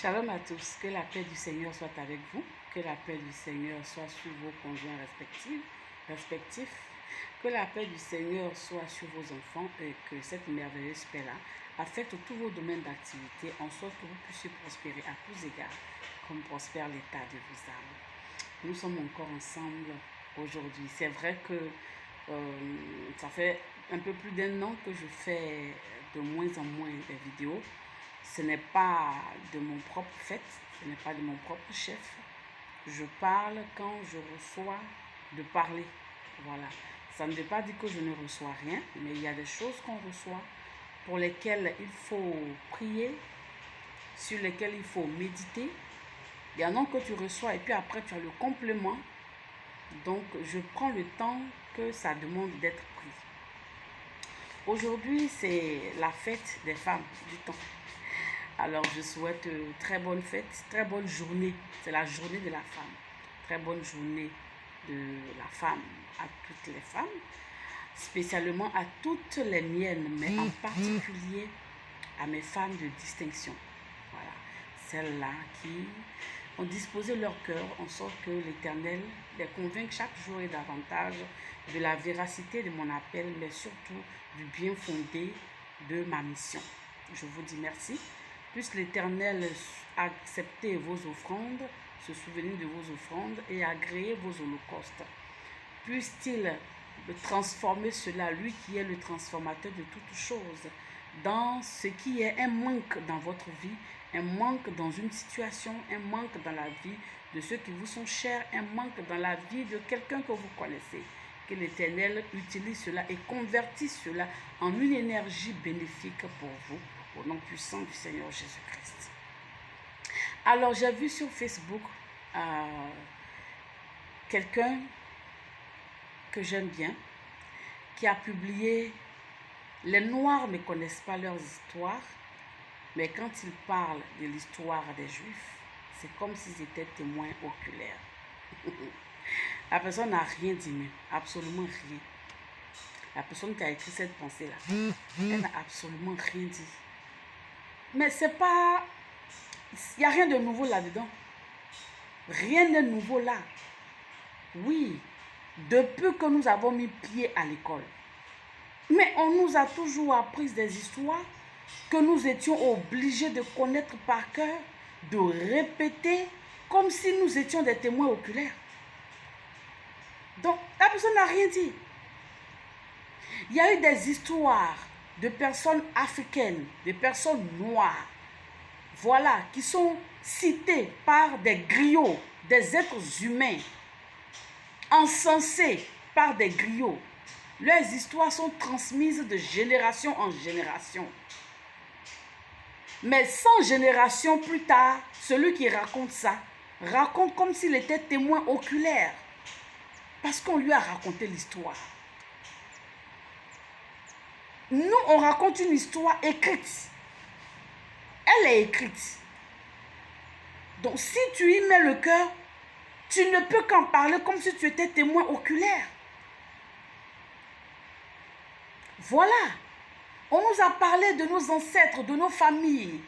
Shalom à tous, que la paix du Seigneur soit avec vous, que la paix du Seigneur soit sur vos conjoints respectifs, que la paix du Seigneur soit sur vos enfants et que cette merveilleuse paix-là affecte tous vos domaines d'activité en sorte que vous puissiez prospérer à tous égards, comme prospère l'état de vos âmes. Nous sommes encore ensemble aujourd'hui. C'est vrai que ça fait un peu plus d'1 an que je fais de moins en moins des vidéos. Ce n'est pas de mon propre fait, ce n'est pas de mon propre chef. Je parle quand je reçois de parler. Voilà. Ça ne veut pas dire que je ne reçois rien, mais il y a des choses qu'on reçoit pour lesquelles il faut prier, sur lesquelles il faut méditer. Il y en a que tu reçois et puis après tu as le complément. Donc je prends le temps que ça demande d'être pris. Aujourd'hui, c'est la fête des femmes du temps. Alors, je souhaite très bonne fête, très bonne journée. C'est la journée de la femme. Très bonne journée de la femme à toutes les femmes, spécialement à toutes les miennes, mais en particulier à mes femmes de distinction. Voilà, celles-là qui ont disposé leur cœur en sorte que l'Éternel les convainque chaque jour et davantage de la véracité de mon appel, mais surtout du bien fondé de ma mission. Je vous dis merci. Puisse l'Éternel accepter vos offrandes, se souvenir de vos offrandes et agréer vos holocaustes. Puisse-t-il transformer cela, lui qui est le transformateur de toutes choses, dans ce qui est un manque dans votre vie, un manque dans une situation, un manque dans la vie de ceux qui vous sont chers, un manque dans la vie de quelqu'un que vous connaissez. Que l'Éternel utilise cela et convertisse cela en une énergie bénéfique pour vous, au nom puissant du Seigneur Jésus-Christ. Alors, j'ai vu sur Facebook quelqu'un que j'aime bien, qui a publié « Les Noirs ne connaissent pas leurs histoires, mais quand ils parlent de l'histoire des Juifs, c'est comme s'ils étaient témoins oculaires. » La personne n'a rien dit, mais absolument rien. La personne qui a écrit cette pensée-là, elle n'a absolument rien dit. Mais c'est pas... Il n'y a rien de nouveau là-dedans. Rien de nouveau là. Oui, depuis que nous avons mis pied à l'école. Mais on nous a toujours appris des histoires que nous étions obligés de connaître par cœur, de répéter, comme si nous étions des témoins oculaires. Donc, la personne n'a rien dit. Il y a eu des histoires de personnes africaines, de personnes noires, voilà, qui sont citées par des griots, des êtres humains, encensés par des griots. Leurs histoires sont transmises de génération en génération. Mais 100 générations plus tard, celui qui raconte ça, raconte comme s'il était témoin oculaire. Parce qu'on lui a raconté l'histoire. Nous, on raconte une histoire écrite. Elle est écrite. Donc, si tu y mets le cœur, tu ne peux qu'en parler comme si tu étais témoin oculaire. Voilà. On nous a parlé de nos ancêtres, de nos familles.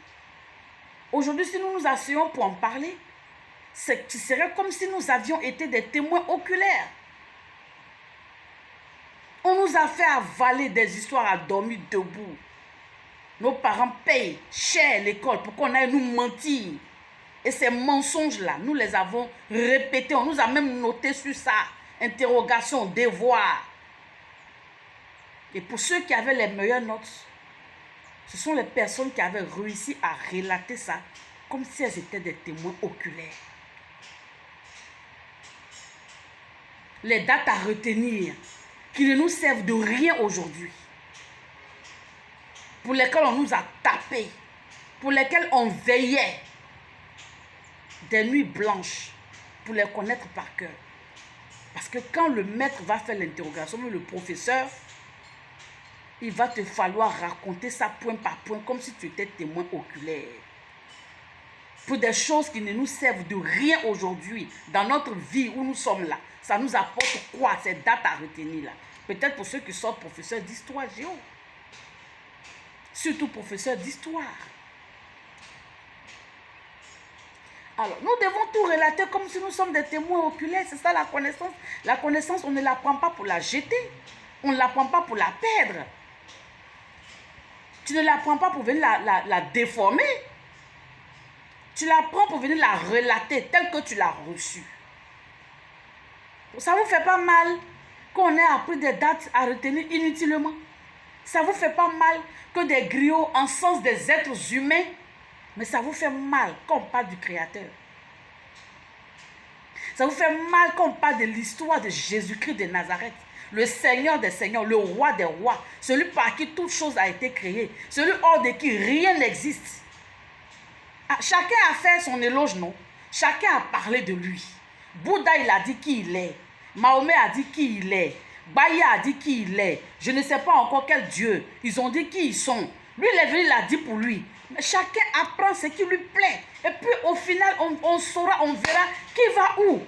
Aujourd'hui, si nous nous asseyons pour en parler, ce serait comme si nous avions été des témoins oculaires. On nous a fait avaler des histoires à dormir debout. Nos parents payent cher l'école pour qu'on aille nous mentir. Et ces mensonges-là, nous les avons répétés. On nous a même noté sur ça. Interrogation, devoir. Et pour ceux qui avaient les meilleures notes, ce sont les personnes qui avaient réussi à relater ça comme si elles étaient des témoins oculaires. Les dates à retenir qui ne nous servent de rien aujourd'hui, pour lesquelles on nous a tapés, pour lesquelles on veillait des nuits blanches pour les connaître par cœur. Parce que quand le maître va faire l'interrogation, le professeur, il va te falloir raconter ça point par point comme si tu étais témoin oculaire. Pour des choses qui ne nous servent de rien aujourd'hui, dans notre vie où nous sommes là. Ça nous apporte quoi, ces dates à retenir là? Peut-être pour ceux qui sont professeurs d'histoire géo. Surtout professeurs d'histoire. Alors, nous devons tout relater comme si nous sommes des témoins oculaires. C'est ça la connaissance. La connaissance, on ne la prend pas pour la jeter. On ne la prend pas pour la perdre. Tu ne la prends pas pour venir la déformer. Tu la prends pour venir la relater telle que tu l'as reçue. Ça ne vous fait pas mal qu'on ait appris des dates à retenir inutilement? Ça ne vous fait pas mal que des griots encensent des êtres humains? Mais ça vous fait mal quand on parle du Créateur. Ça vous fait mal quand on parle de l'histoire de Jésus-Christ de Nazareth. Le Seigneur des Seigneurs, le Roi des Rois, celui par qui toute chose a été créée, celui hors de qui rien n'existe. Ah, chacun a fait son éloge, non? Chacun a parlé de lui. Bouddha, il a dit qui il est. Mahomet a dit qui il est. Baya a dit qui il est. Je ne sais pas encore quel Dieu. Ils ont dit qui ils sont. Lui, il est venu, il a dit pour lui. Mais chacun apprend ce qui lui plaît. Et puis au final, on saura, on verra qui va où.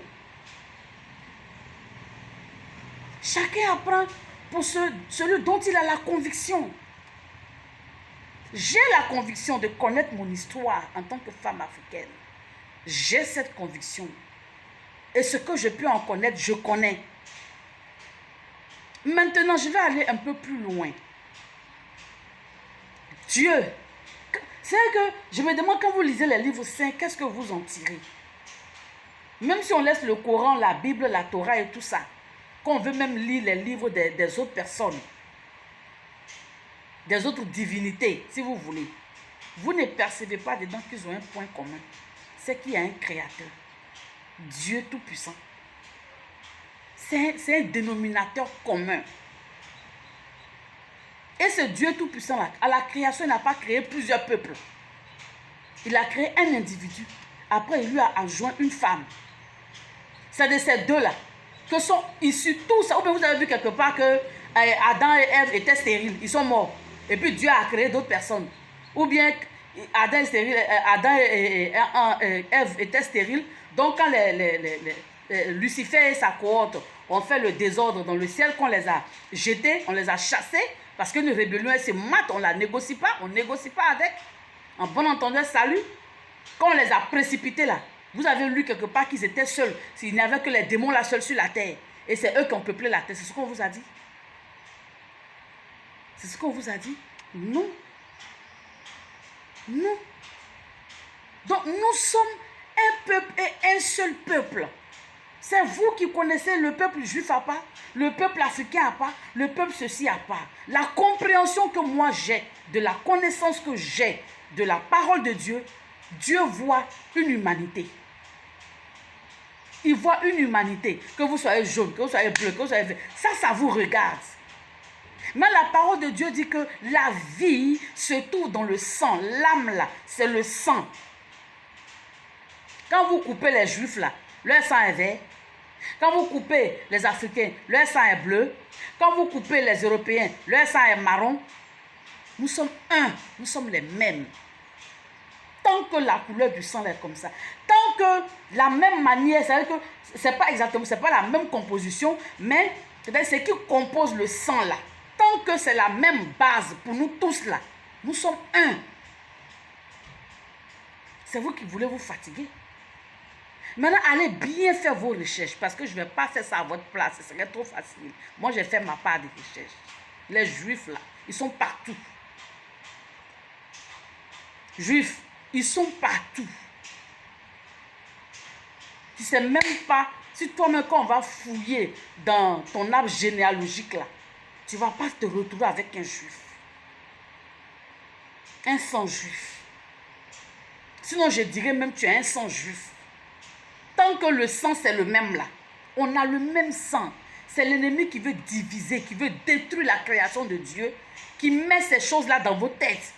Chacun apprend pour celui dont il a la conviction. J'ai la conviction de connaître mon histoire en tant que femme africaine. J'ai cette conviction. Et ce que je peux en connaître, je connais. Maintenant, je vais aller un peu plus loin. Dieu. C'est que je me demande quand vous lisez les livres saints, qu'est-ce que vous en tirez? Même si on laisse le Coran, la Bible, la Torah et tout ça, qu'on veut même lire les livres des autres personnes, des autres divinités, si vous voulez, vous ne percevez pas dedans qu'ils ont un point commun. C'est qu'il y a un créateur. Dieu Tout-Puissant. C'est un dénominateur commun. Et ce Dieu Tout-Puissant-là, à la création, il n'a pas créé plusieurs peuples. Il a créé un individu. Après, il lui a adjoint une femme. C'est de ces deux-là que sont issus tous. Ou bien vous avez vu quelque part que Adam et Ève étaient stériles. Ils sont morts. Et puis Dieu a créé d'autres personnes. Ou bien Adam et Ève étaient stériles. Donc quand Lucifer et sa cohorte ont fait le désordre dans le ciel, qu'on les a jetés, on les a chassés, parce qu'une rébellion, elle se mate, on ne la négocie pas, on ne négocie pas avec. En bon entendeur, salut. Quand on les a précipités là, vous avez lu quelque part qu'ils étaient seuls. S'il n'y avait que les démons là seuls sur la terre. Et c'est eux qui ont peuplé la terre. C'est ce qu'on vous a dit? C'est ce qu'on vous a dit? Non. Non. Donc nous sommes un peuple et un seul peuple. C'est vous qui connaissez le peuple juif à part, le peuple africain à part, le peuple ceci à part. La compréhension que moi j'ai, de la connaissance que j'ai de la parole de Dieu, Dieu voit une humanité. Il voit une humanité. Que vous soyez jaune, que vous soyez bleu, que vous soyez vert. Ça vous regarde. Mais la parole de Dieu dit que la vie se trouve dans le sang. L'âme là, c'est le sang. Quand vous coupez les juifs là, leur sang est vert. Quand vous coupez les Africains, leur sang est bleu. Quand vous coupez les Européens, leur sang est marron. Nous sommes un, nous sommes les mêmes. Tant que la couleur du sang est comme ça, tant que la même manière, c'est-à-dire que c'est pas exactement, c'est pas la même composition, mais c'est ce qui compose le sang là. Tant que c'est la même base pour nous tous là, nous sommes un. C'est vous qui voulez vous fatiguer. Maintenant, allez bien faire vos recherches, parce que je ne vais pas faire ça à votre place, ce serait trop facile. Moi, j'ai fait ma part de recherche. Les juifs là, ils sont partout. Juifs, ils sont partout. Tu ne sais même pas, si toi-même quand on va fouiller dans ton arbre généalogique là, tu ne vas pas te retrouver avec un juif. Un sang juif. Sinon, je dirais même que tu es un sang juif. Tant que le sang c'est le même là, on a le même sang. C'est l'ennemi qui veut diviser, qui veut détruire la création de Dieu, qui met ces choses-là dans vos têtes.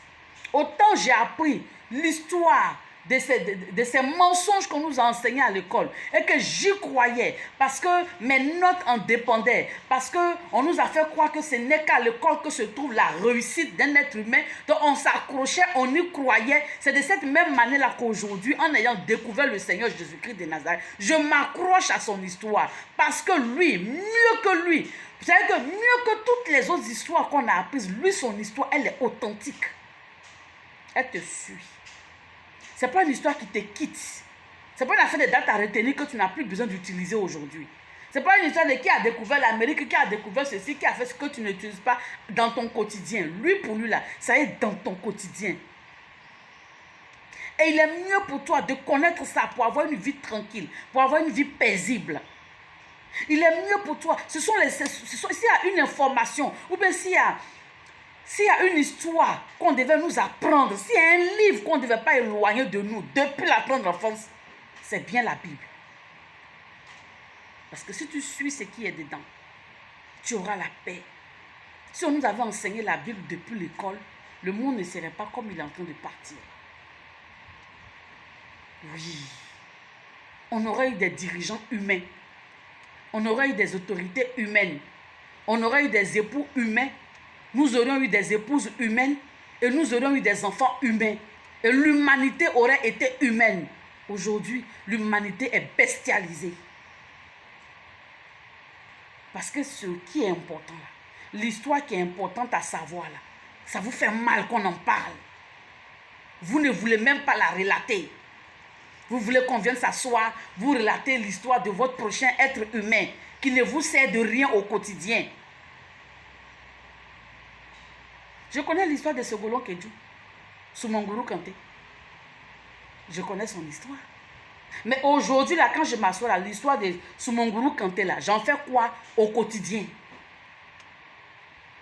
Autant j'ai appris l'histoire de ces mensonges qu'on nous a enseignés à l'école et que j'y croyais parce que mes notes en dépendaient, parce qu'on nous a fait croire que ce n'est qu'à l'école que se trouve la réussite d'un être humain. Donc on s'accrochait, on y croyait. C'est de cette même manière-là qu'aujourd'hui, en ayant découvert le Seigneur Jésus-Christ de Nazareth, je m'accroche à son histoire parce que lui, mieux que lui, vous savez que mieux que toutes les autres histoires qu'on a apprises, lui, son histoire, elle est authentique. Elle te suit. Ce n'est pas une histoire qui te quitte. Ce n'est pas une affaire de date à retenir que tu n'as plus besoin d'utiliser aujourd'hui. Ce n'est pas une histoire de qui a découvert l'Amérique, qui a découvert ceci, qui a fait ce que tu n'utilises pas dans ton quotidien. Lui, pour lui, là, ça est dans ton quotidien. Et il est mieux pour toi de connaître ça pour avoir une vie tranquille, pour avoir une vie paisible. Il est mieux pour toi. S'il y a une information, ou bien s'il y a une histoire qu'on devait nous apprendre, s'il y a un livre qu'on ne devait pas éloigner de nous depuis la tendre enfance, c'est bien la Bible. Parce que si tu suis ce qui est dedans, tu auras la paix. Si on nous avait enseigné la Bible depuis l'école, le monde ne serait pas comme il est en train de partir. Oui. On aurait eu des dirigeants humains. On aurait eu des autorités humaines. On aurait eu des époux humains. Nous aurions eu des épouses humaines. Et nous aurions eu des enfants humains. Et l'humanité aurait été humaine. Aujourd'hui, l'humanité est bestialisée. Parce que ce qui est important là, l'histoire qui est importante à savoir là, ça vous fait mal qu'on en parle. Vous ne voulez même pas la relater. Vous voulez qu'on vienne s'asseoir, vous relater l'histoire de votre prochain être humain qui ne vous sert de rien au quotidien. Je connais l'histoire de Sogolon Kedju, Soumonguru Kanté. Je connais son histoire. Mais aujourd'hui, là, quand je m'assois là, l'histoire de Soumonguru Kanté, là, j'en fais quoi au quotidien?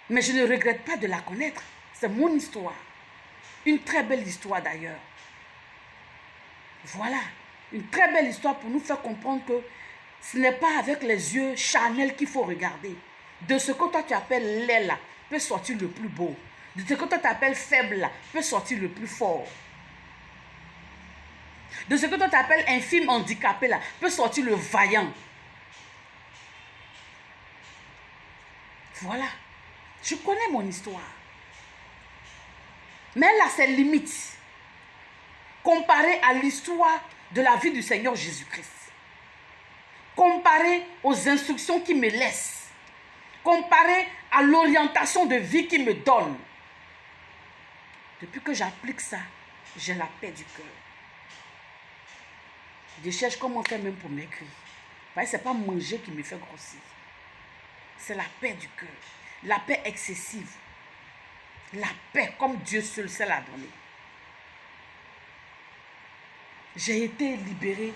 Mais je ne regrette pas de la connaître. C'est mon histoire. Une très belle histoire d'ailleurs. Voilà. Une très belle histoire pour nous faire comprendre que ce n'est pas avec les yeux charnels qu'il faut regarder. De ce que toi tu appelles laid là, peut sortir le plus beau. De ce que toi tu appelles faible là, peut sortir le plus fort. De ce que toi tu appelles infime, handicapé là, peut sortir le vaillant. Voilà. Je connais mon histoire. Mais elle a ses limites. Comparé à l'histoire de la vie du Seigneur Jésus-Christ. Comparé aux instructions qu'il me laisse. Comparé à l'orientation de vie qu'il me donne. Depuis que j'applique ça, j'ai la paix du cœur. Je cherche comment faire même pour m'écrire. Parce que ce n'est pas manger qui me fait grossir. C'est la paix du cœur. La paix excessive. La paix comme Dieu seul sait la donner. J'ai été libérée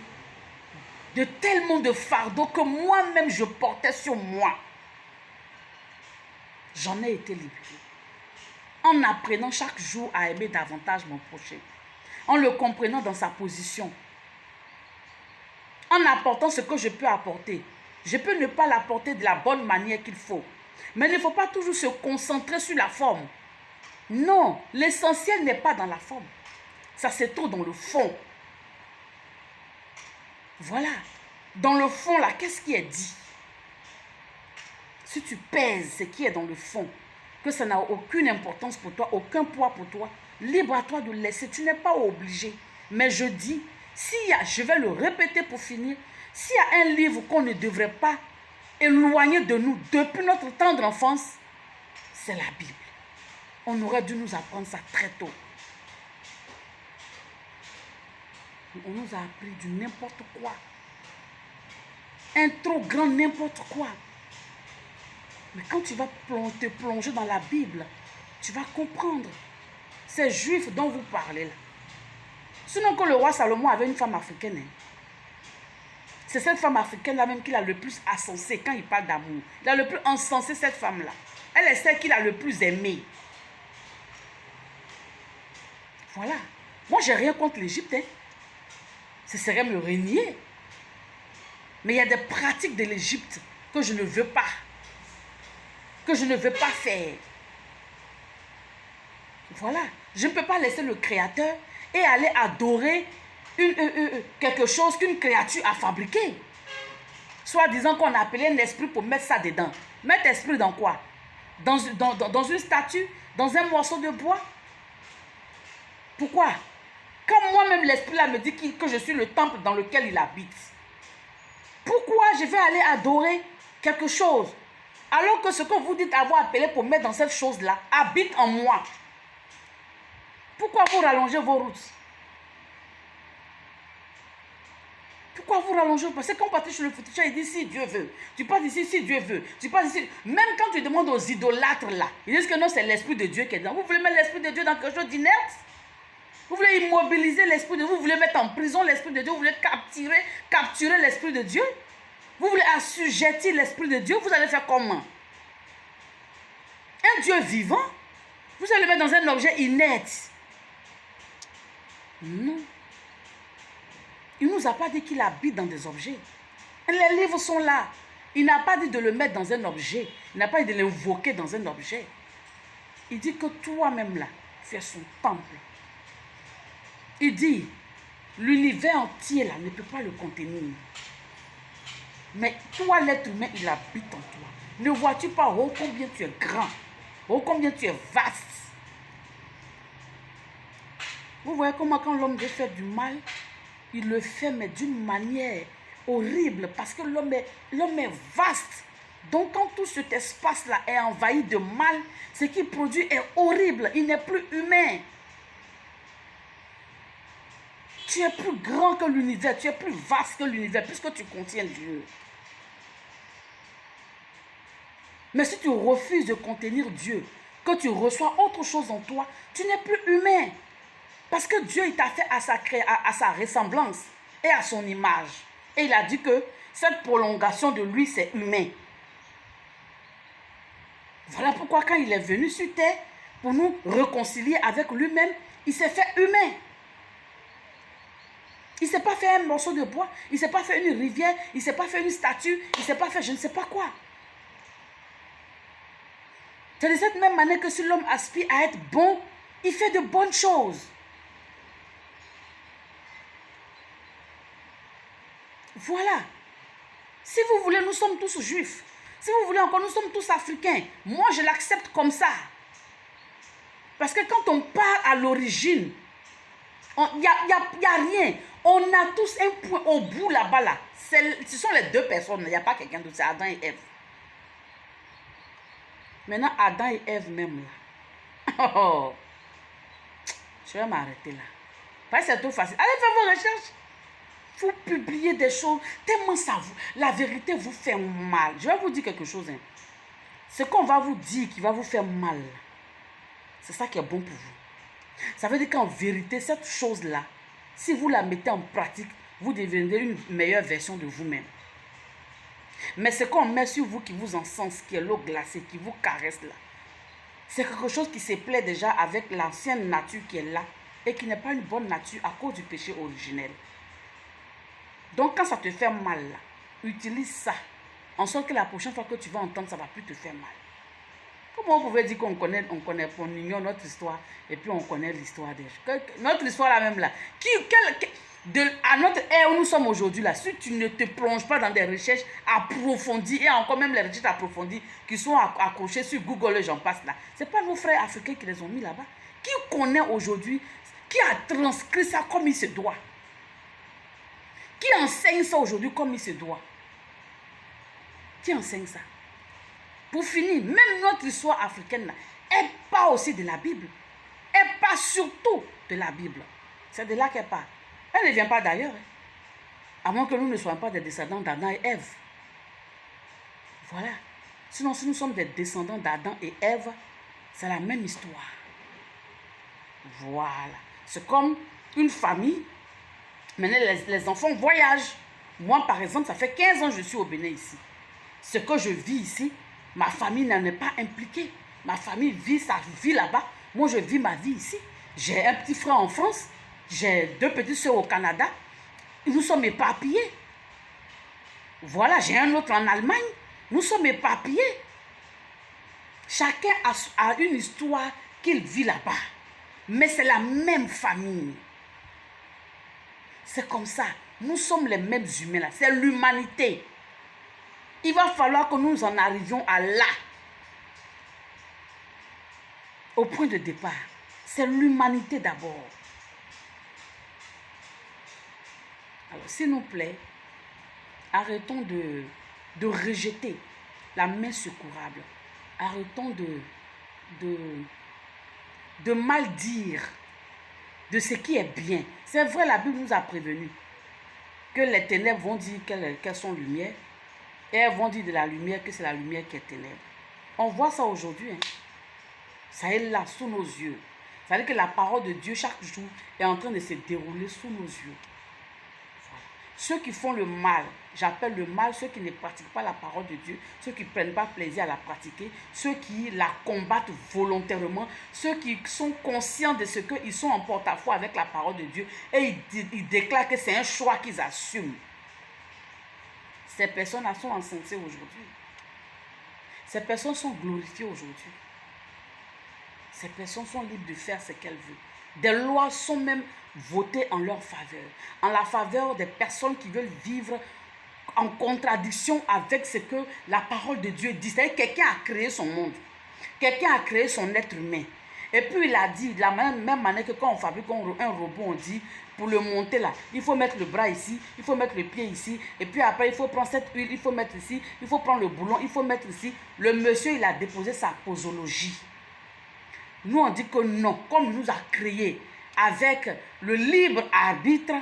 de tellement de fardeaux que moi-même je portais sur moi. J'en ai été libérée. En apprenant chaque jour à aimer davantage mon prochain. En le comprenant dans sa position. En apportant ce que je peux apporter. Je peux ne pas l'apporter de la bonne manière qu'il faut. Mais il ne faut pas toujours se concentrer sur la forme. Non, l'essentiel n'est pas dans la forme. Ça se trouve dans le fond. Voilà. Dans le fond, là, qu'est-ce qui est dit? Si tu pèses ce qui est dans le fond, que ça n'a aucune importance pour toi, aucun poids pour toi, libre à toi de laisser. Tu n'es pas obligé. Mais je dis, je vais le répéter pour finir, s'il y a un livre qu'on ne devrait pas éloigner de nous depuis notre tendre enfance, c'est la Bible. On aurait dû nous apprendre ça très tôt. On nous a appris du n'importe quoi. Un trop grand n'importe quoi. Mais quand tu vas te plonger dans la Bible, tu vas comprendre. Ces juifs dont vous parlez là. Sinon que le roi Salomon avait une femme africaine. Hein. C'est cette femme africaine-là même qu'il a le plus encensé quand il parle d'amour. Il a le plus encensé cette femme-là. Elle est celle qu'il a le plus aimée. Voilà. Moi, j'ai rien contre l'Égypte. Hein. Ce serait me renier. Mais il y a des pratiques de l'Égypte que je ne veux pas. Que je ne veux pas faire. Voilà. Je ne peux pas laisser le Créateur et aller adorer quelque chose qu'une créature a fabriqué. Soit disant qu'on a appelé un esprit pour mettre ça dedans. Mettre esprit dans quoi? Dans une statue? Dans un morceau de bois? Pourquoi? Quand moi-même l'esprit là me dit que je suis le temple dans lequel il habite. Pourquoi je vais aller adorer quelque chose alors que ce que vous dites avoir appelé pour mettre dans cette chose-là habite en moi? Pourquoi vous rallongez vos routes? Pourquoi vous rallongez? Parce que quand on partait chez le féticheur, il dit si Dieu veut. Tu passes ici si Dieu veut. Tu passes ici. Même quand tu demandes aux idolâtres là, ils disent que non, c'est l'Esprit de Dieu qui est dedans. Vous voulez mettre l'Esprit de Dieu dans quelque chose d'inerte? Vous voulez immobiliser l'Esprit de Dieu? Vous voulez mettre en prison l'Esprit de Dieu? Vous voulez capturer l'Esprit de Dieu? Vous voulez assujettir l'Esprit de Dieu? Vous allez faire comment? Un Dieu vivant? Vous allez le mettre dans un objet inerte? Non. Il ne nous a pas dit qu'il habite dans des objets. Les livres sont là. Il n'a pas dit de le mettre dans un objet. Il n'a pas dit de l'invoquer dans un objet. Il dit que toi-même là, tu es son temple. Il dit, l'univers entier là ne peut pas le contenir. Mais toi, l'être humain, il habite en toi. Ne vois-tu pas, oh combien tu es grand, oh combien tu es vaste. Vous voyez comment quand l'homme veut faire du mal, il le fait, mais d'une manière horrible, parce que l'homme est vaste. Donc quand tout cet espace-là est envahi de mal, ce qu'il produit est horrible, il n'est plus humain. Tu es plus grand que l'univers, tu es plus vaste que l'univers, puisque tu contiens Dieu. Mais si tu refuses de contenir Dieu, que tu reçois autre chose en toi, tu n'es plus humain. Parce que Dieu, il t'a fait à sa ressemblance et à son image. Et il a dit que cette prolongation de lui, c'est humain. Voilà pourquoi quand il est venu sur terre, pour nous réconcilier avec lui-même, il s'est fait humain. Il ne s'est pas fait un morceau de bois, il ne s'est pas fait une rivière, il ne s'est pas fait une statue, il ne s'est pas fait je ne sais pas quoi. C'est de cette même manière que si l'homme aspire à être bon, il fait de bonnes choses. Voilà. Si vous voulez, nous sommes tous juifs. Si vous voulez encore, nous sommes tous africains. Moi, je l'accepte comme ça. Parce que quand on part à l'origine, il n'y a rien. On a tous un point au bout là-bas. Là. Ce sont les deux personnes. Il n'y a pas quelqu'un d'autre. C'est Adam et Ève. Maintenant, Adam et Ève même là. Oh. Je vais m'arrêter là. Parce que c'est trop facile. Allez faire vos recherches. Vous publiez des choses, tellement ça vous... La vérité vous fait mal. Je vais vous dire quelque chose. Hein. Ce qu'on va vous dire qui va vous faire mal, c'est ça qui est bon pour vous. Ça veut dire qu'en vérité, cette chose-là, si vous la mettez en pratique, vous deviendrez une meilleure version de vous-même. Mais ce qu'on met sur vous qui vous encense, qui est l'eau glacée, qui vous caresse là, c'est quelque chose qui se plaît déjà avec l'ancienne nature qui est là et qui n'est pas une bonne nature à cause du péché originel. Donc, quand ça te fait mal, là, utilise ça. En sorte que la prochaine fois que tu vas entendre, ça ne va plus te faire mal. Comment on pouvait dire qu'on connaît, on ignore notre histoire et puis on connaît l'histoire des gens. Notre histoire là même là. À notre ère où nous sommes aujourd'hui là, si tu ne te plonges pas dans des recherches approfondies et encore même les recherches approfondies qui sont accrochées sur Google et j'en passe là, ce n'est pas nos frères africains qui les ont mis là-bas. Qui connaît aujourd'hui, qui a transcrit ça comme il se doit? Qui enseigne ça aujourd'hui comme il se doit? Qui enseigne ça? Pour finir, même notre histoire africaine, là, elle part aussi de la Bible. Elle part surtout de la Bible. C'est de là qu'elle part. Elle ne vient pas d'ailleurs. Hein. À moins que nous ne soyons pas des descendants d'Adam et Ève. Voilà. Sinon, si nous sommes des descendants d'Adam et Ève, c'est la même histoire. Voilà. C'est comme une famille. Maintenant, les enfants voyagent. Moi, par exemple, ça fait 15 ans que je suis au Bénin ici. Ce que je vis ici, ma famille n'en est pas impliquée. Ma famille vit sa vie là-bas. Moi, je vis ma vie ici. J'ai un petit frère en France. J'ai 2 petites soeurs au Canada. Nous sommes éparpillés. Voilà, j'ai un autre en Allemagne. Nous sommes éparpillés. Chacun a une histoire qu'il vit là-bas. Mais c'est la même famille. C'est comme ça. Nous sommes les mêmes humains là. C'est l'humanité. Il va falloir que nous en arrivions à là. Au point de départ. C'est l'humanité d'abord. Alors, s'il nous plaît, arrêtons de rejeter la main secourable. Arrêtons de mal dire de ce qui est bien. C'est vrai, la Bible nous a prévenus. que les ténèbres vont dire qu'elles sont lumière, et elles vont dire de la lumière que c'est la lumière qui est ténèbre. On voit ça aujourd'hui. Hein. Ça est là, sous nos yeux. Ça veut dire que la parole de Dieu, chaque jour, est en train de se dérouler sous nos yeux. Voilà. Ceux qui font le mal, j'appelle le mal ceux qui ne pratiquent pas la parole de Dieu, ceux qui ne prennent pas plaisir à la pratiquer, ceux qui la combattent volontairement, ceux qui sont conscients de ce qu'ils sont en porte-à-faux avec la parole de Dieu et ils déclarent que c'est un choix qu'ils assument. Ces personnes-là sont encensées aujourd'hui. Ces personnes sont glorifiées aujourd'hui. Ces personnes sont libres de faire ce qu'elles veulent. Des lois sont même votées en leur faveur. En la faveur des personnes qui veulent vivre en contradiction avec ce que la parole de Dieu dit. C'est-à-dire que quelqu'un a créé son monde. Quelqu'un a créé son être humain. Et puis il a dit, de la même manière que quand on fabrique un robot, on dit, pour le monter là, il faut mettre le bras ici, il faut mettre le pied ici, et puis après il faut prendre cette huile, il faut mettre ici, il faut prendre le boulon, il faut mettre ici. Le monsieur, il a déposé sa posologie. Nous, on dit que non, comme nous a créé avec le libre arbitre,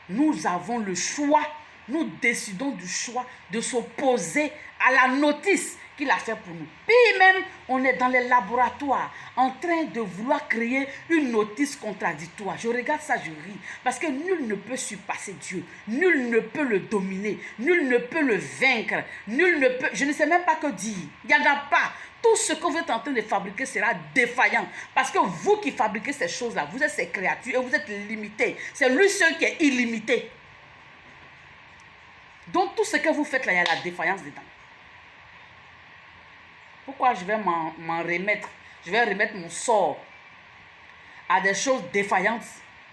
nous avons le choix, nous décidons du choix de s'opposer à la notice qu'il a fait pour nous. Puis même, on est dans les laboratoires en train de vouloir créer une notice contradictoire. Je regarde ça, je ris. Parce que nul ne peut surpasser Dieu. Nul ne peut le dominer. Nul ne peut le vaincre. Nul ne peut... Je ne sais même pas que dire. Il n'y en a pas. Tout ce que vous êtes en train de fabriquer sera défaillant. Parce que vous qui fabriquez ces choses-là, vous êtes ces créatures et vous êtes limités. C'est lui seul qui est illimité. Donc tout ce que vous faites là, il y a la défaillance dedans. Pourquoi je vais m'en remettre? Je vais remettre mon sort à des choses défaillantes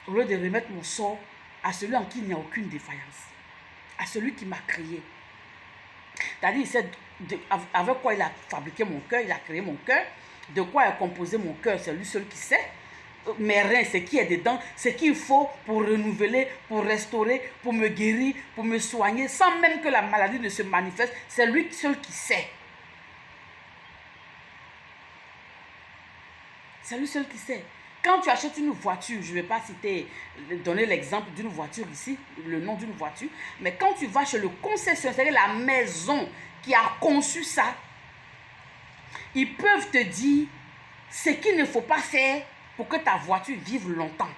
au lieu de remettre mon sort à celui en qui il n'y a aucune défaillance. À celui qui m'a créé. C'est-à-dire, il sait avec quoi il a fabriqué mon cœur, il a créé mon cœur. De quoi il a composé mon cœur, c'est lui seul qui sait. Mes reins, ce qui est dedans, ce qu'il faut pour renouveler, pour restaurer, pour me guérir, pour me soigner, sans même que la maladie ne se manifeste, c'est lui seul qui sait. C'est lui seul qui sait. Quand tu achètes une voiture, je ne vais pas donner l'exemple d'une voiture ici, le nom d'une voiture, mais quand tu vas chez le concessionnaire, c'est-à-dire la maison qui a conçu ça, ils peuvent te dire ce qu'il ne faut pas faire pour que ta voiture vive longtemps,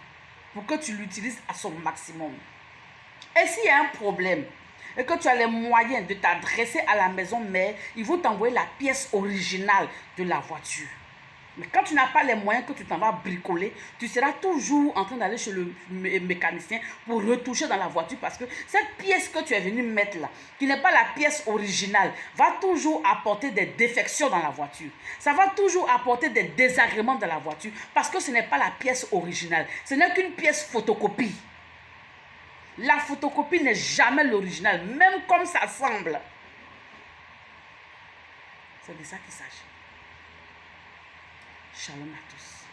pour que tu l'utilises à son maximum. Et s'il y a un problème, et que tu as les moyens de t'adresser à la maison mère, ils vont t'envoyer la pièce originale de la voiture. Mais quand tu n'as pas les moyens, que tu t'en vas bricoler, tu seras toujours en train d'aller chez le mécanicien pour retoucher dans la voiture parce que cette pièce que tu es venu mettre là, qui n'est pas la pièce originale, va toujours apporter des défections dans la voiture. Ça va toujours apporter des désagréments dans la voiture parce que ce n'est pas la pièce originale. Ce n'est qu'une pièce photocopie. La photocopie n'est jamais l'original, même comme ça semble. C'est de ça qu'il s'agit. Shalom à tous.